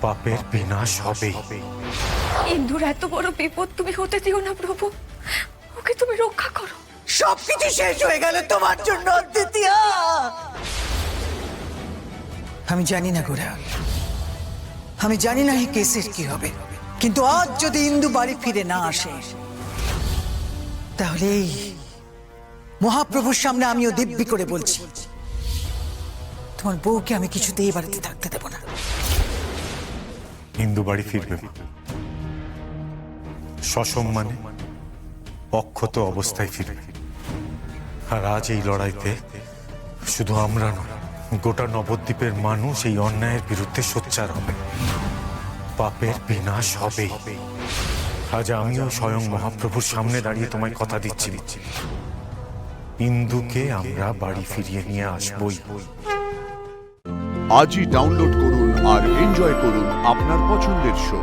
পাপের বিনাশ হবে। ইন্দুর এত বড় বিপদ তুমি হতে দিও না প্রভু, ওকে তুমি রক্ষা করো। সবকিছু শেষ হয়ে গেল তোমার জন্য অদ্বিতীয়া। আমি জানি না গোরা, আমি জানি না এই কেসের কি হবে, কিন্তু আজ যদি ইন্দু বাড়ি ফিরে না আসে তাহলে এই মহাপ্রভুর সামনে আমিও দিব্যি করে বলছি, তোমার বউকে আমি কিছুতেই এই বাড়িতে থাকতে দেব না। হিন্দু বাড়ি ফিরবে মা, সসম্মানে অক্ষত অবস্থায় ফিরবে। আর আজ এই লড়াইতে শুধু আমরা নয়, গোটা নবদ্বীপের মানুষ এই অন্যায়ের বিরুদ্ধে সোচ্চার হবে। পাপের বিনাশ হবে। আজ আমিও স্বয়ং মহাপ্রভুর সামনে দাঁড়িয়ে তোমায় কথা দিচ্ছি, ইন্দুকে আমরা বাড়ি ফিরিয়ে নিয়ে আসবই। আজই ডাউনলোড করুন আর এনজয় করুন আপনার পছন্দের শো।